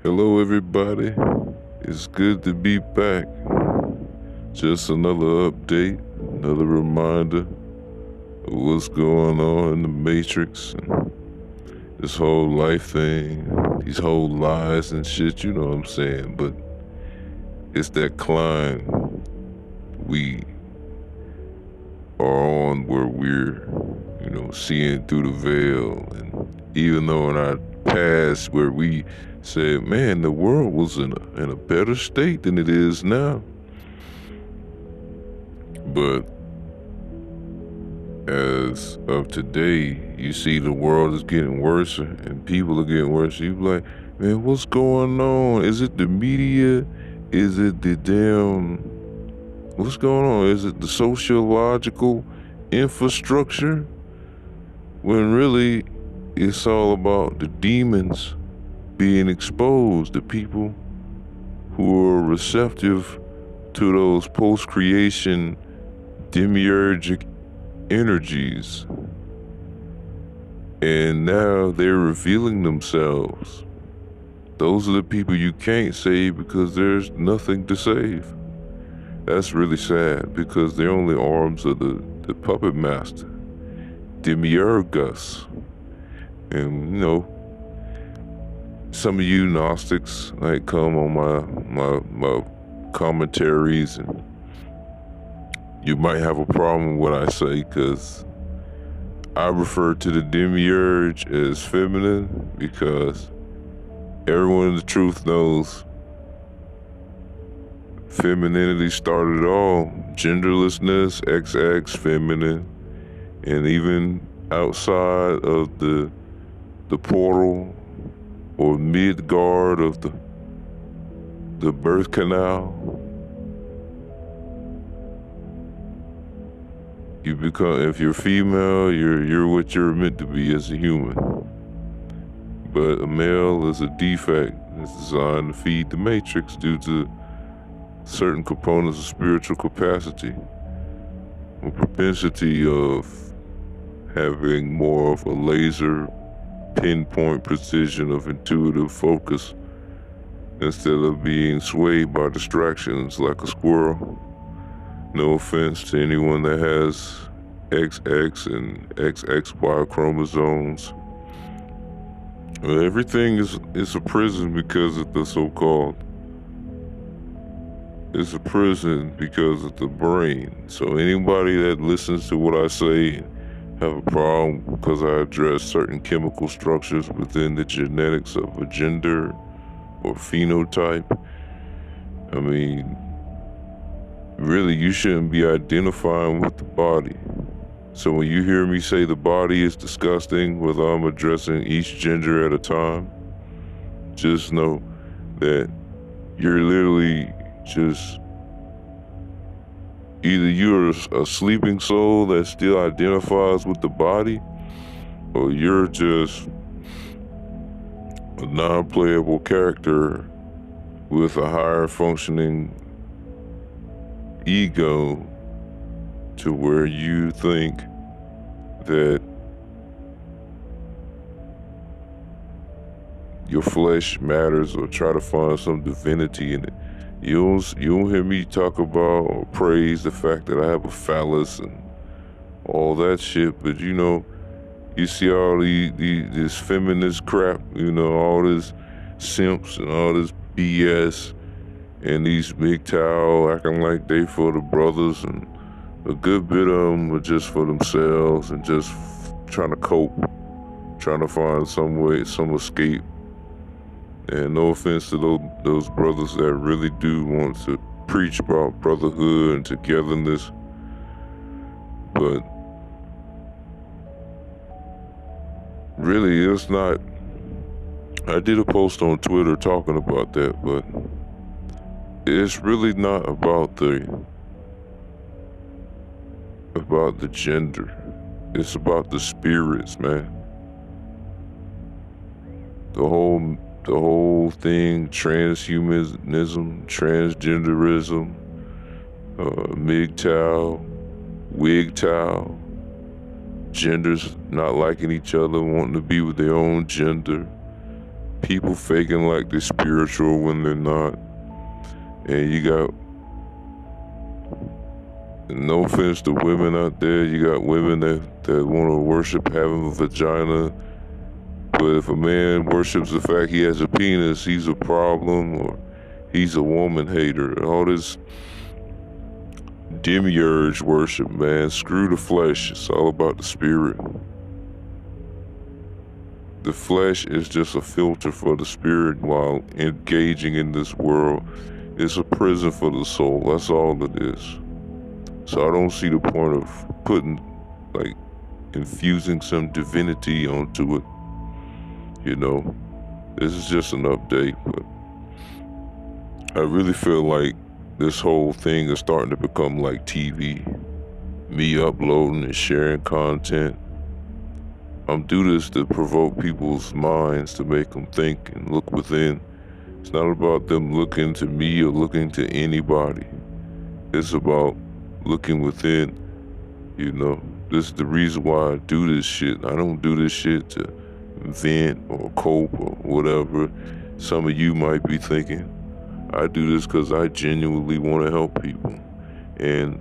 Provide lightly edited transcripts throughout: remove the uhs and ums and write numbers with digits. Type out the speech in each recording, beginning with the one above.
Hello, everybody. It's good to be back. Just another update, another reminder of what's going on in the Matrix and this whole life thing, these whole lies and shit, you know what I'm saying? But it's that climb we are on where we're, seeing through the veil. And even though in our past where we said, man, the world was in a better state than it is now. But as of today, you see the world is getting worse and people are getting worse. You be like, man, what's going on? Is it the media? Is it the damn, what's going on? Is it the sociological infrastructure? When really it's all about the demons being exposed, the people who are receptive to those post-creation demiurgic energies. And now they're revealing themselves. Those are the people you can't save because there's nothing to save. That's really sad because they're only arms of the puppet master, Demiurgus. And some of you Gnostics might come on my commentaries and you might have a problem with what I say because I refer to the demiurge as feminine because everyone in the truth knows femininity started it all. Genderlessness, XX, feminine, and even outside of the portal or Midgard of the birth canal, you become, if you're female, you're what you're meant to be as a human. But a male is a defect. It's designed to feed the matrix due to certain components of spiritual capacity, a propensity of having more of a laser pinpoint precision of intuitive focus instead of being swayed by distractions like a squirrel. No offense to anyone that has XX and XXY chromosomes. Everything is a prison because of the so-called. It's a prison because of the brain. So anybody that listens to what I say have a problem because I address certain chemical structures within the genetics of a gender or phenotype. I mean, really, you shouldn't be identifying with the body. So when you hear me say the body is disgusting, whether I'm addressing each gender at a time, just know that you're literally just either you're a sleeping soul that still identifies with the body, or you're just a non-playable character with a higher functioning ego to where you think that your flesh matters or try to find some divinity in it. You don't hear me talk about or praise the fact that I have a phallus and all that shit, but you see all this feminist crap, all this simps and all this BS and these big towel acting like they for the brothers, and a good bit of them are just for themselves and just trying to cope, trying to find some way, some escape. And no offense to those brothers that really do want to preach about brotherhood and togetherness, but really it's not. I did a post on Twitter talking about that, but it's really not about the gender. It's about the spirits, man. The whole thing, transhumanism, transgenderism, MGTOW, WGTOW, genders not liking each other, wanting to be with their own gender, people faking like they're spiritual when they're not. And you got, no offense to women out there, you got women that want to worship having a vagina. But if a man worships the fact he has a penis, he's a problem, or he's a woman hater. All this demiurge worship, man. Screw the flesh. It's all about the spirit. The flesh is just a filter for the spirit while engaging in this world. It's a prison for the soul. That's all it is. So I don't see the point of putting, like, infusing some divinity onto it. You know, this is just an update, but I really feel like this whole thing is starting to become like TV. Me uploading and sharing content. I'm do this to provoke people's minds, to make them think and look within. It's not about them looking to me or looking to anybody. It's about looking within, you know. This is the reason why I do this shit. I don't do this shit to vent or cope or whatever some of you might be thinking. I do this because I genuinely want to help people. And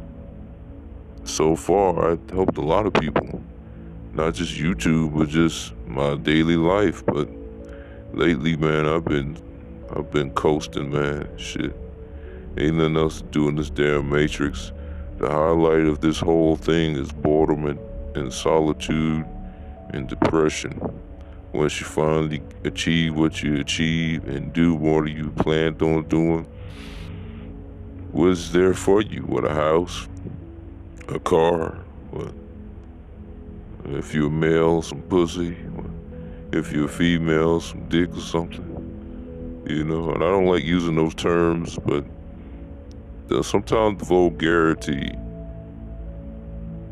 so far, I've helped a lot of people. Not just YouTube, but just my daily life. But lately, man, I've been coasting, man. Shit. Ain't nothing else to do in this damn matrix. The highlight of this whole thing is boredom and solitude and depression. Once you finally achieve what you achieve and do what you planned on doing, what's there for you? What, a house? A car? What? If you're a male, some pussy? What? If you're a female, some dick or something? You know, and I don't like using those terms, but sometimes the vulgarity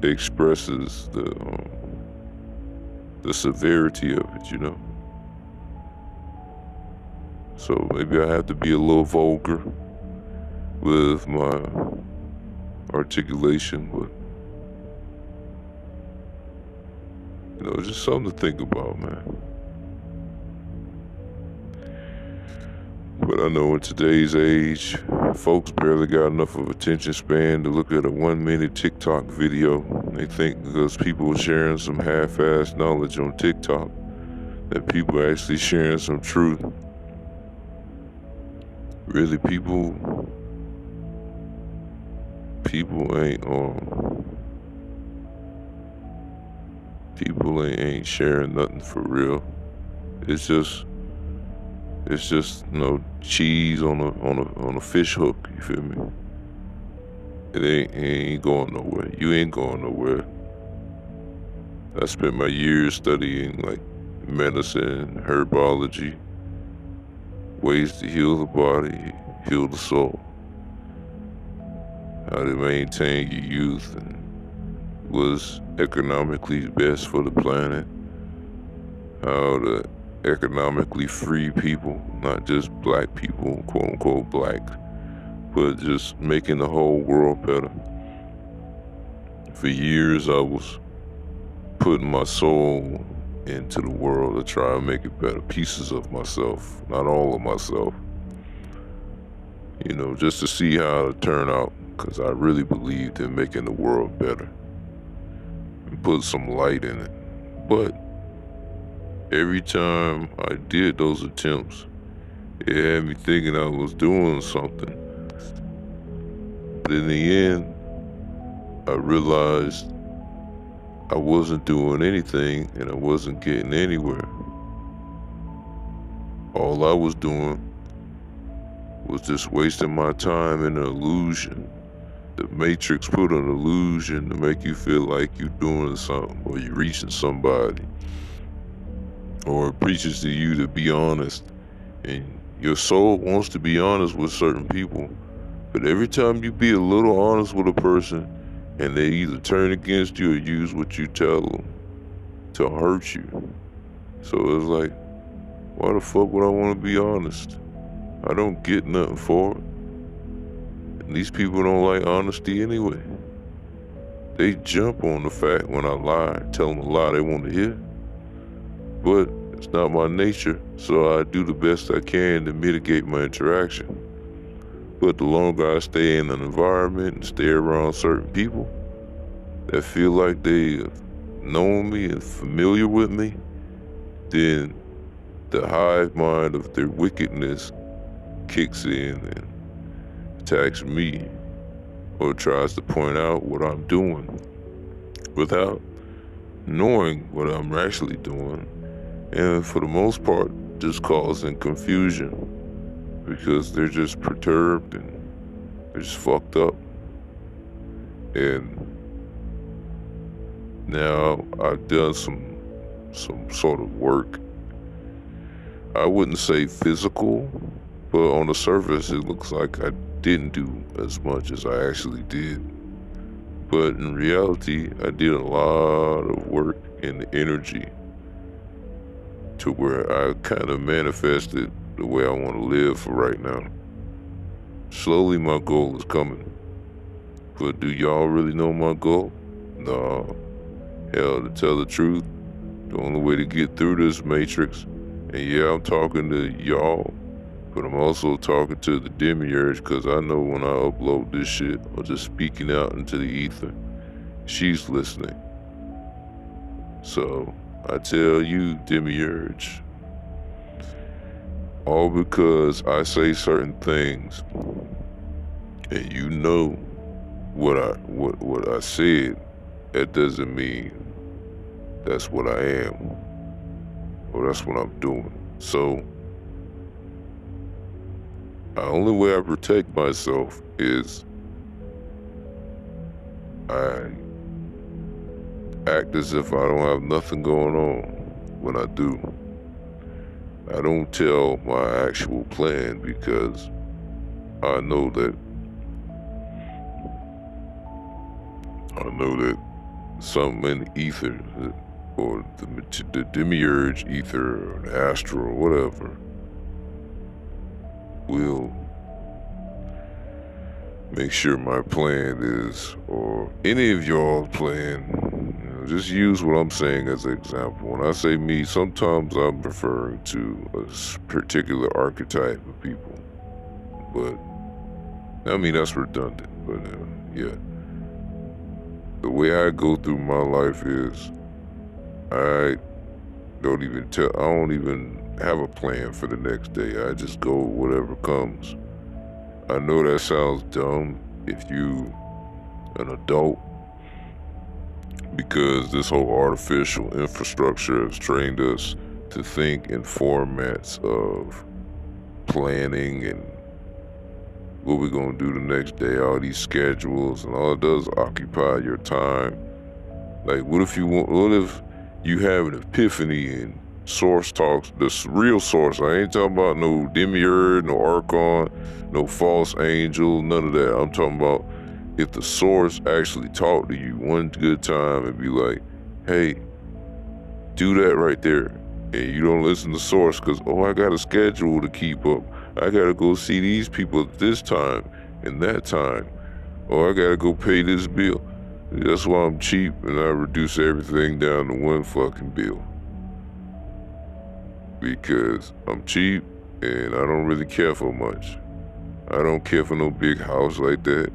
expresses the severity of it, you know. So maybe I have to be a little vulgar with my articulation, but you know, just something to think about, man. But I know in today's age, folks barely got enough of attention span to look at a 1-minute TikTok video. They think because people are sharing some half-assed knowledge on TikTok, that people are actually sharing some truth. Really, people ain't sharing nothing for real. It's just cheese on a fish hook. You feel me? It ain't going nowhere. You ain't going nowhere. I spent my years studying like medicine, herbology, ways to heal the body, heal the soul, how to maintain your youth, and what's economically best for the planet, how to economically free people, not just black people, quote unquote black, but just making the whole world better. For years I was putting my soul into the world to try and make it better. Pieces of myself, not all of myself. You know, just to see how it turn out, because I really believed in making the world better and put some light in it. But every time I did those attempts, it had me thinking I was doing something. But in the end, I realized I wasn't doing anything and I wasn't getting anywhere. All I was doing was just wasting my time in an illusion. The Matrix put an illusion to make you feel like you're doing something or you're reaching somebody. Or it preaches to you to be honest. And your soul wants to be honest with certain people. But every time you be a little honest with a person, and they either turn against you or use what you tell them to hurt you. So it's like, why the fuck would I want to be honest? I don't get nothing for it. And these people don't like honesty anyway. They jump on the fact when I lie, tell them a lie they want to hear. But It's not my nature, so I do the best I can to mitigate my interaction. But the longer I stay in an environment and stay around certain people that feel like they know me and familiar with me, then the hive mind of their wickedness kicks in and attacks me or tries to point out what I'm doing without knowing what I'm actually doing, and for the most part just causing confusion because they're just perturbed and they're just fucked up. And now I've done some sort of work. I wouldn't say physical, but on the surface it looks like I didn't do as much as I actually did. But in reality, I did a lot of work in the energy to where I kind of manifested the way I want to live for right now. Slowly my goal is coming. But do y'all really know my goal? No. Hell, to tell the truth, the only way to get through this matrix, and yeah, I'm talking to y'all, but I'm also talking to the demiurge because I know when I upload this shit or just speaking out into the ether, she's listening. So I tell you, demiurge, all because I say certain things and you know what I said, that doesn't mean that's what I am or that's what I'm doing. So the only way I protect myself is I act as if I don't have nothing going on when I do. I don't tell my actual plan because I know that something in the ether or the demiurge ether or the astral or whatever will make sure my plan is, or any of y'all's plan, just use what I'm saying as an example. When I say me, sometimes I'm referring to a particular archetype of people, but I mean that's redundant, but yeah. The way I go through my life is I don't even have a plan for the next day. I just go whatever comes. I know that sounds dumb if you an adult, because this whole artificial infrastructure has trained us to think in formats of planning and what we're gonna do the next day, all these schedules, and all it does is occupy your time. Like what if you have an epiphany and source talks, the real source, I ain't talking about no demiurge, no archon, no false angel, none of that. I'm talking about if the source actually talked to you one good time and be like, hey, do that right there. And you don't listen to source because, oh, I got a schedule to keep up. I gotta go see these people at this time and that time. Or I gotta go pay this bill. That's why I'm cheap and I reduce everything down to one fucking bill. Because I'm cheap and I don't really care for much. I don't care for no big house like that.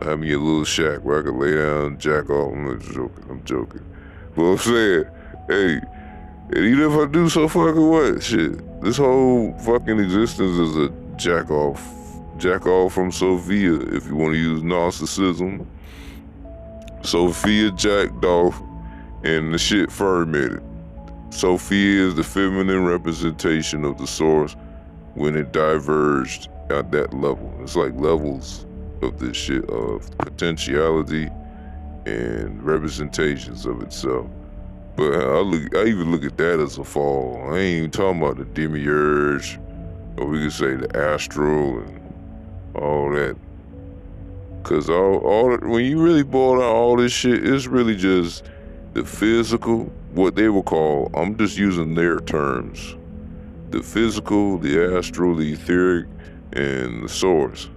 Have me a little shack where I can lay down and jack off. I'm joking. But I'm saying, hey, and even if I do so fucking what, shit, this whole fucking existence is a jack off from Sophia, if you want to use narcissism. Sophia jacked off and the shit fermented. Sophia is the feminine representation of the source when it diverged at that level. It's like levels of this shit, of potentiality and representations of itself. But I even look at that as a fall. I ain't even talking about the demiurge, or we could say the astral and all that. Cause when you really boil down all this shit, it's really just the physical, what they will call, I'm just using their terms, the physical, the astral, the etheric, and the source.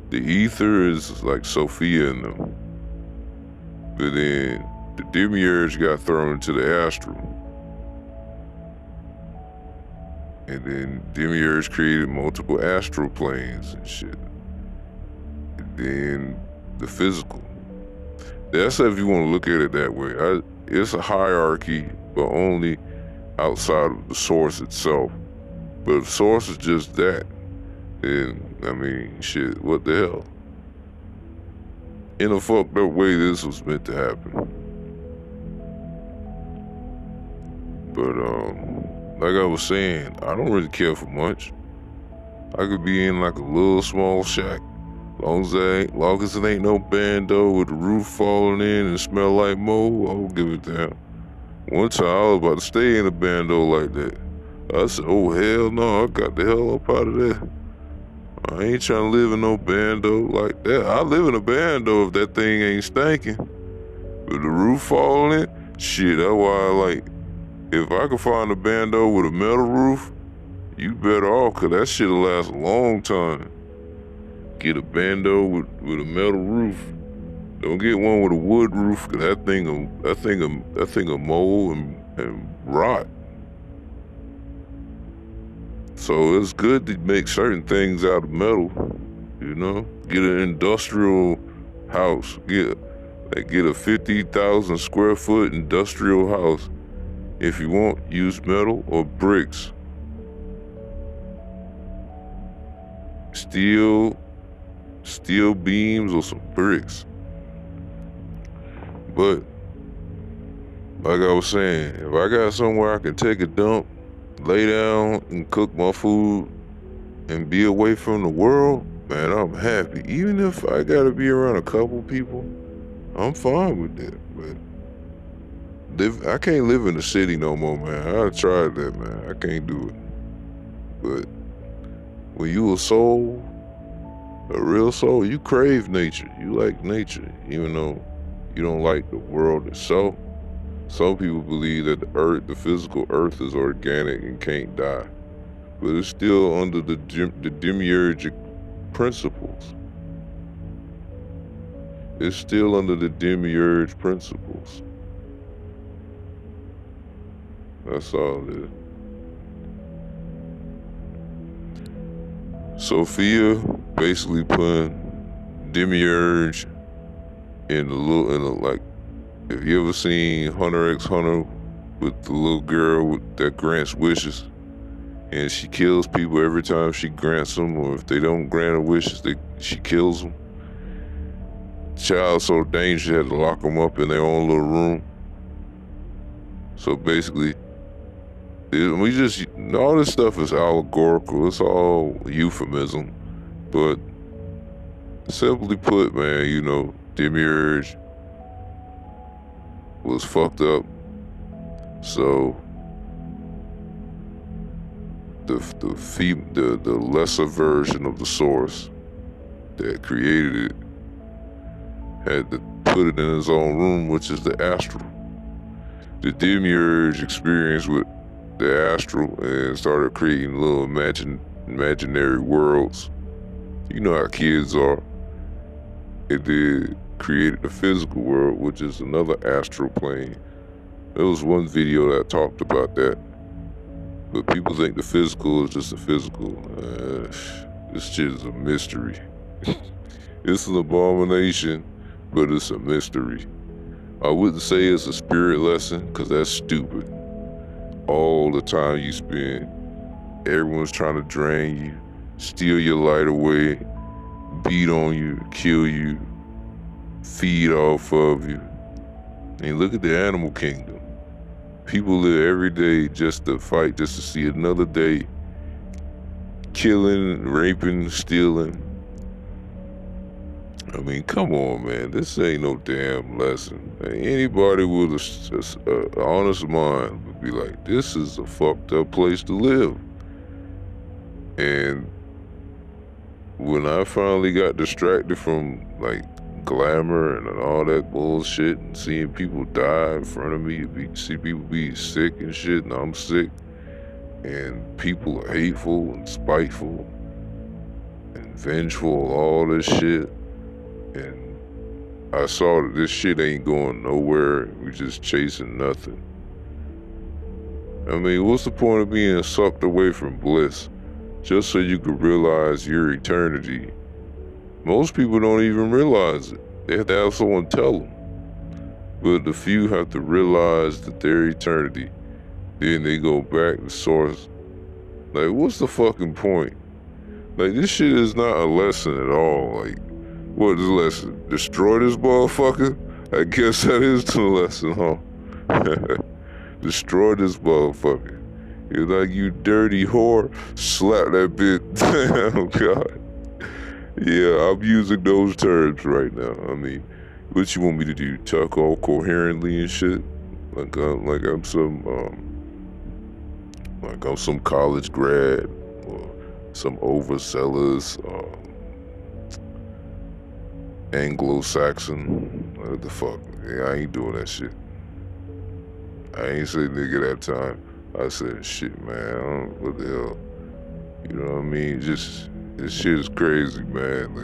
The ether is like Sophia and them. But then the demiurge got thrown into the astral. And then Demiurge created multiple astral planes and shit. And then the physical. That's if you want to look at it that way. It's a hierarchy, but only outside of the source itself. But if source is just that, then I mean, shit, what the hell? In a fucked up way, this was meant to happen. But like I was saying, I don't really care for much. I could be in like a little small shack, long as it ain't no bando with the roof falling in and smell like mold. I'll give it down. One time I was about to stay in a bando like that. I said, "Oh hell no! I got the hell up out of there. I ain't trying to live in no bando like that. I live in a bando if that thing ain't stinking. But the roof falling in, shit. That's why I like. If I could find a bando with a metal roof, you better off, cause that shit'll last a long time. Get a bando with a metal roof. Don't get one with a wood roof, cause that thing will mold and rot. So it's good to make certain things out of metal, you know? Get an industrial house. Get a 50,000 square foot industrial house. If you want, use metal or bricks. Steel beams or some bricks. But like I was saying, if I got somewhere I can take a dump, lay down and cook my food and be away from the world, man, I'm happy. Even if I gotta be around a couple people, I'm fine with that. But I can't live in the city no more, man. I tried that, man. I can't do it. But when you a real soul, you crave nature. You like nature, even though you don't like the world itself. Some people believe that the physical earth is organic and can't die, but it's still under the demiurgic principles. It's still under the demiurge principles. That's all it is. Sophia basically putting demiurge in like, if you ever seen Hunter x Hunter with the little girl that grants wishes, and she kills people every time she grants them, or if they don't grant her wishes, she kills them. Child so dangerous, she had to lock them up in their own little room. So basically, all this stuff is allegorical. It's all euphemism, but simply put, man, you know, demiurge was fucked up. So the lesser version of the source that created it had to put it in his own room, which is the astral. The demiurge experienced with the astral and started creating little imaginary worlds. You know how kids are. It did created the physical world, which is another astral plane. There was one video that talked about that, but people think the physical is just the physical. This shit is a mystery. It's an abomination, but it's a mystery. I wouldn't say it's a spirit lesson, because that's stupid. All the time you spend, everyone's trying to drain you, steal your light away, beat on you, kill you, feed off of you. And look at the animal kingdom. People live every day just to fight, just to see another day. Killing, raping, stealing. I mean, come on, man. This ain't no damn lesson. Anybody with an honest mind would be like, this is a fucked up place to live. And when I finally got distracted from, like, glamour and all that bullshit and seeing people die in front of me, see people be sick and shit, and I'm sick, and people are hateful and spiteful and vengeful, all this shit, and I saw that this shit ain't going nowhere. We just chasing nothing. I mean, what's the point of being sucked away from bliss just so you could realize your eternity? Most people don't even realize it. They have to have someone tell them. But the few have to realize that their eternity. Then they go back to source. Like, what's the fucking point? Like, this shit is not a lesson at all. Like, what is the lesson? Destroy this motherfucker? I guess that is the lesson, huh? Destroy this motherfucker. You're like, you dirty whore. Slap that bitch. Oh, God. Yeah, I'm using those terms right now. I mean, what you want me to do? Talk all coherently and shit? Like I'm some college grad or some overzealous Anglo-Saxon. What the fuck? Yeah, I ain't doing that shit. I ain't say nigga that time. I said shit, man. What the hell? You know what I mean? Just this shit is crazy, man.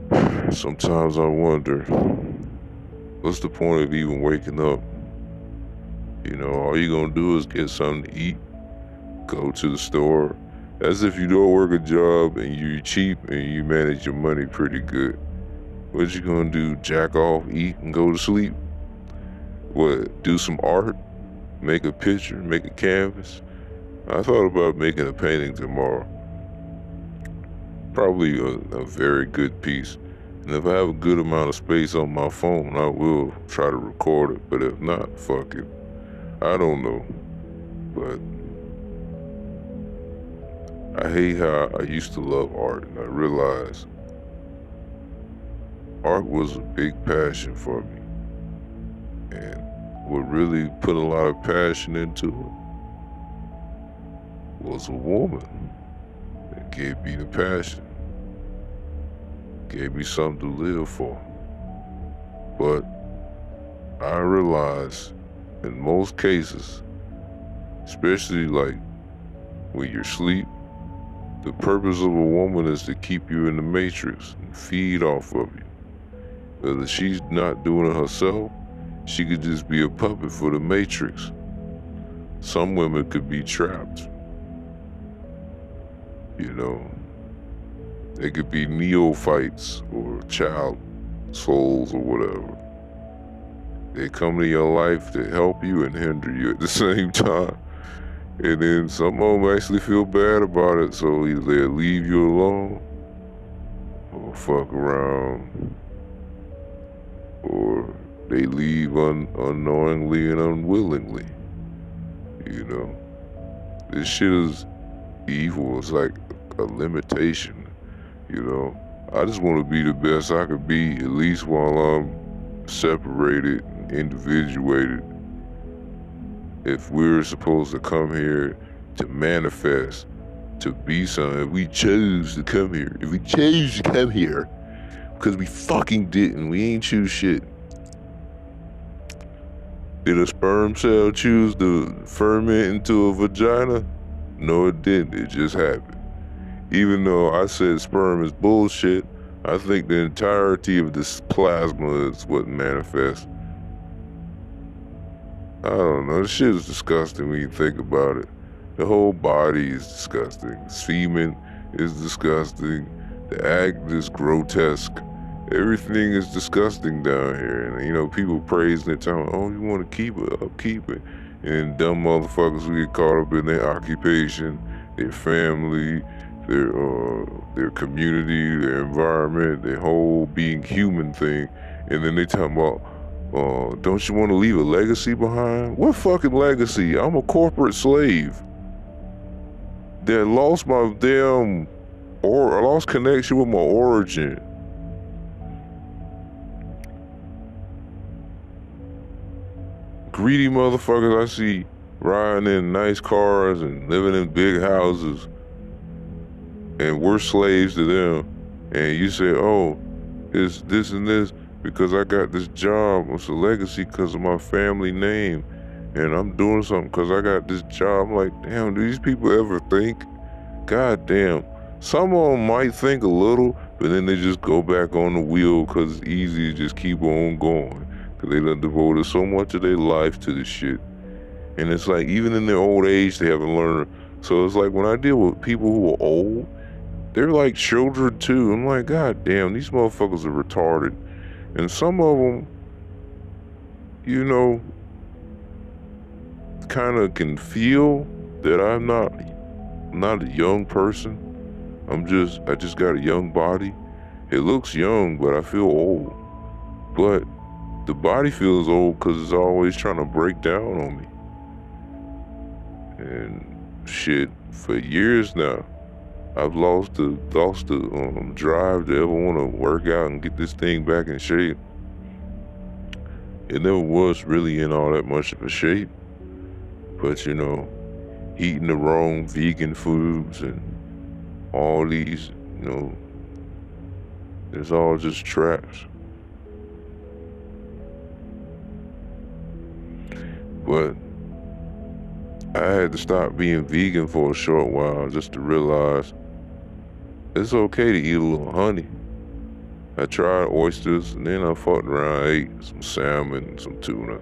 Like sometimes I wonder, what's the point of even waking up? You know, all you gonna do is get something to eat, go to the store, as if you don't work a job and you cheap and you manage your money pretty good. What you gonna do? Jack off, eat, and go to sleep? What? Do some art? Make a picture? Make a canvas? I thought about making a painting tomorrow. Probably a very good piece. And if I have a good amount of space on my phone, I will try to record it. But if not, fuck it. I don't know. But I hate how I used to love art, and I realized art was a big passion for me. And what really put a lot of passion into it was a woman that gave me the passion, gave me something to live for. But I realized in most cases, especially like when you're asleep, the purpose of a woman is to keep you in the matrix and feed off of you. Whether she's not doing it herself, she could just be a puppet for the matrix. Some women could be trapped. You know, they could be neophytes or child souls or whatever. They come to your life to help you and hinder you at the same time. And then some of them actually feel bad about it, so either they leave you alone or fuck around, or they leave unknowingly and unwillingly. You know, this shit is evil. It's like a limitation. You know, I just want to be the best I could be, at least while I'm separated and individuated. If we're supposed to come here to manifest, to be something, if we chose to come here, because we fucking didn't, we ain't choose shit. Did a sperm cell choose to ferment into a vagina? No, it didn't. It just happened. Even though I said sperm is bullshit, I think the entirety of this plasma is what manifests. I don't know, this shit is disgusting when you think about it. The whole body is disgusting. Semen is disgusting. The act is grotesque. Everything is disgusting down here. And, you know, people praising it, telling, oh, you want to keep it up, keep it. And dumb motherfuckers who get caught up in their occupation, their family, their community, their environment, their whole being human thing. And then they talking about, don't you want to leave a legacy behind? What fucking legacy? I'm a corporate slave that lost my damn, or I lost connection with my origin. Greedy motherfuckers I see riding in nice cars and living in big houses, and we're slaves to them. And you say, oh, it's this and this because I got this job. It's a legacy because of my family name, and I'm doing something because I got this job. I'm like, damn, do these people ever think? God damn. Some of them might think a little, but then they just go back on the wheel because it's easy to just keep on going. Because they done devoted so much of their life to this shit. And it's like, even in their old age, they haven't learned. So it's like, when I deal with people who are old, they're like children too. I'm like, God damn, these motherfuckers are retarded. And some of them, you know, kind of can feel that I'm not a young person. I just got a young body. It looks young, but I feel old. But the body feels old because it's always trying to break down on me. And shit, for years now, I've lost the drive to ever want to work out and get this thing back in shape. It never was really in all that much of a shape, but you know, eating the wrong vegan foods and all these, you know, it's all just traps. But I had to stop being vegan for a short while just to realize it's okay to eat a little honey. I tried oysters, and then I fucked around, ate some salmon, some tuna,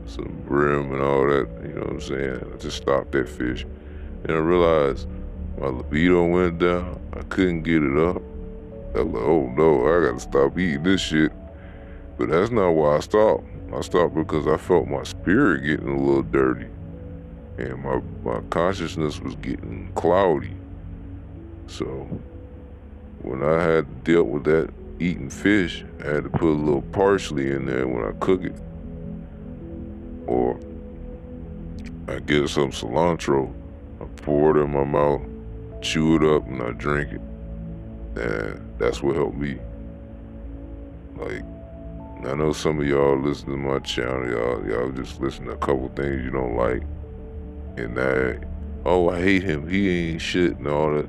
some brim and all that, you know what I'm saying? I just stopped that fish. And I realized my libido went down. I couldn't get it up. I was like, oh no, I gotta stop eating this shit. But that's not why I stopped. I stopped because I felt my spirit getting a little dirty. And my consciousness was getting cloudy. So when I had dealt with that eating fish, I had to put a little parsley in there when I cook it. Or I get some cilantro, I pour it in my mouth, chew it up, and I drink it. And that's what helped me. Like, I know some of y'all listen to my channel, y'all just listen to a couple things you don't like. And that, oh, I hate him, he ain't shit and all that.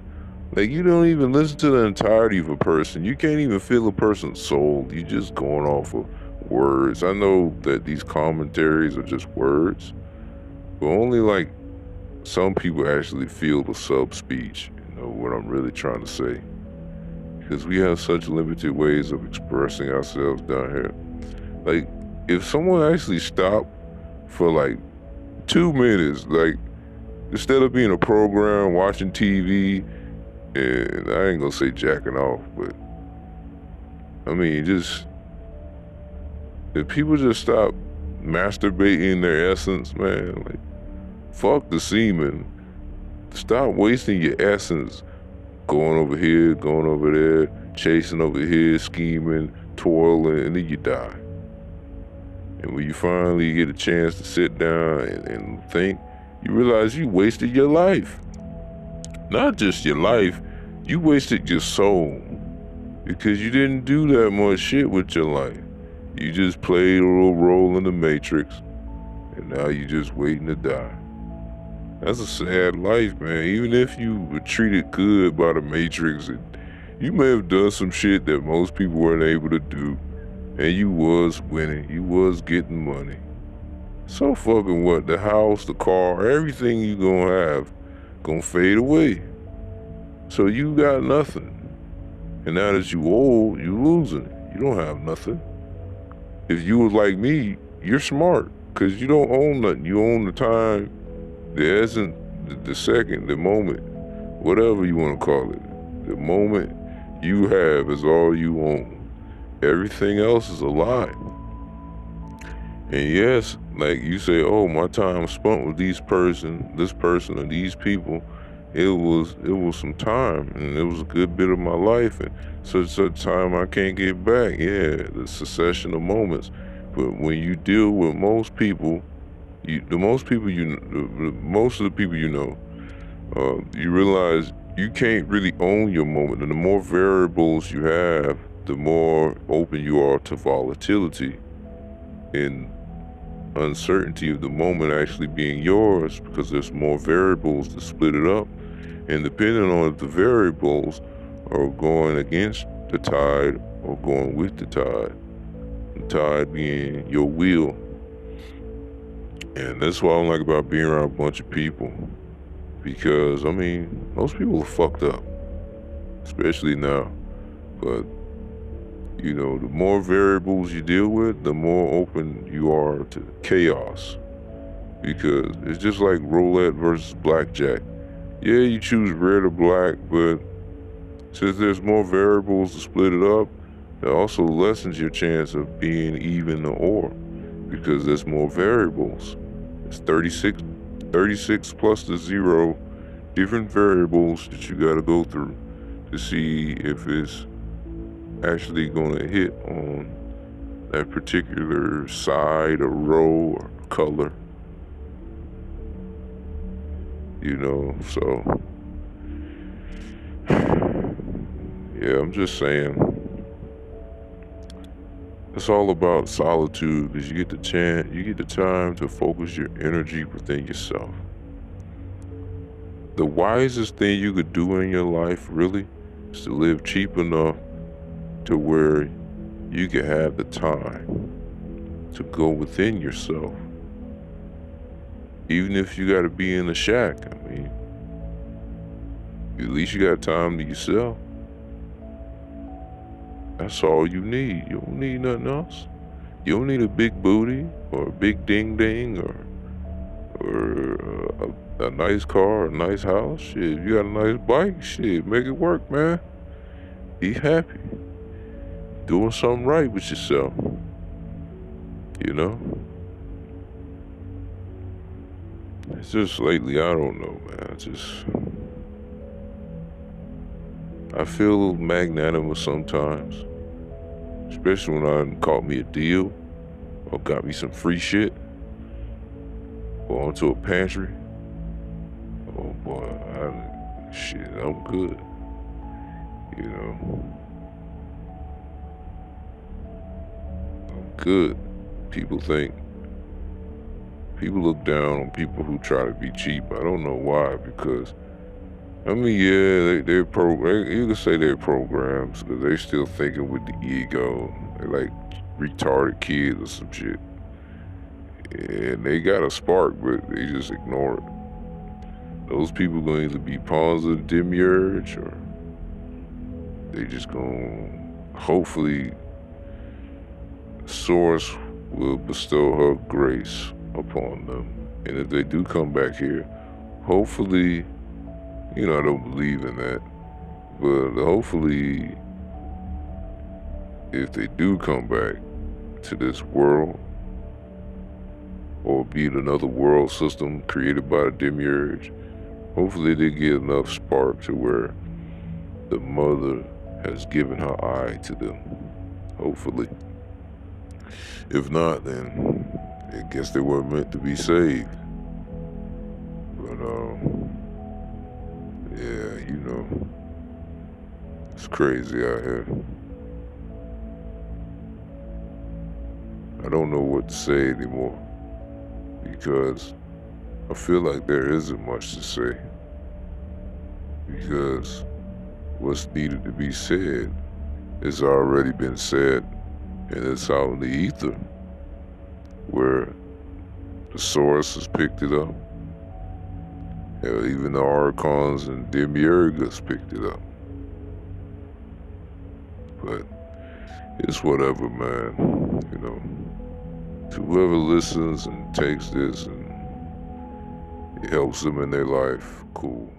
Like, you don't even listen to the entirety of a person. You can't even feel a person's soul. You just going off of words. I know that these commentaries are just words, but only like some people actually feel the sub-speech, you know, what I'm really trying to say. Because we have such limited ways of expressing ourselves down here. Like, if someone actually stopped for like 2 minutes, like, instead of being a program, watching TV, and I ain't gonna say jacking off, but I mean, just, if people just stop masturbating their essence, man, like, fuck the semen. Stop wasting your essence going over here, going over there, chasing over here, scheming, toiling, and then you die. And when you finally get a chance to sit down and think, you realize you wasted your life. Not just your life, you wasted your soul. Because you didn't do that much shit with your life. You just played a little role in the Matrix, and now you just waiting to die. That's a sad life, man. Even if you were treated good by the Matrix, and you may have done some shit that most people weren't able to do, and you was winning, you was getting money. So fucking what? The house, the car, everything you gonna have gonna fade away. So you got nothing. And now that you old, you losing it. You don't have nothing. If you was like me, you're smart, because you don't own nothing. You own the time, the essence, the second, the moment, whatever you want to call it. The moment you have is all you own. Everything else is a lie. And yes, like you say, oh, my time spent with this person, and these people, it was some time, and it was a good bit of my life, and such time I can't get back. Yeah, the succession of moments. But when you deal with most people, most of the people you know, you realize you can't really own your moment, and the more variables you have, the more open you are to volatility and uncertainty of the moment actually being yours, because there's more variables to split it up. And depending on if the variables are going against the tide or going with the tide being your will. And that's what I don't like about being around a bunch of people, because I mean, most people are fucked up, especially now. But you know, the more variables you deal with, the more open you are to chaos. because it's just like roulette versus blackjack. Yeah, you choose red or black, but since there's more variables to split it up, it also lessens your chance of being even or because there's more variables. It's 36 plus the zero different variables that you got to go through to see if it's actually going to hit on that particular side or row or color, so yeah, I'm just saying it's all about solitude because you get the time to focus your energy within yourself. The wisest thing you could do in your life really is to live cheap enough to where you can have the time to go within yourself. Even if you got to be in a shack, I mean, at least you got time to yourself. That's all you need. You don't need nothing else. You don't need a big booty or a big ding ding or a nice car, a nice house. Shit, if you got a nice bike, shit, make it work, man. Be happy. Doing something right with yourself. You know? It's just lately, I don't know, man. I feel a little magnanimous sometimes. Especially when I caught me a deal or got me some free shit or onto a pantry. Oh boy, I'm good. You know, I'm good. People look down on people who try to be cheap. I don't know why, because I mean, yeah, you can say they're programs because they still thinking with the ego. They're like retarded kids or some shit. And they got a spark, but they just ignore it. Those people gonna either be pawns of the demiurge or they just gonna, hopefully, Source will bestow her grace upon them. And if they do come back here, hopefully, I don't believe in that, but hopefully, if they do come back to this world, or be it another world system created by the demiurge, hopefully they get enough spark to where the mother has given her eye to them. Hopefully. If not, then I guess they weren't meant to be saved. But, yeah, it's crazy out here. I don't know what to say anymore because I feel like there isn't much to say because what's needed to be said has already been said and it's out in the ether where the source has picked it up. Hell, even the archons and demiurgus picked it up. But it's whatever, man. To whoever listens and takes this and it helps them in their life, cool.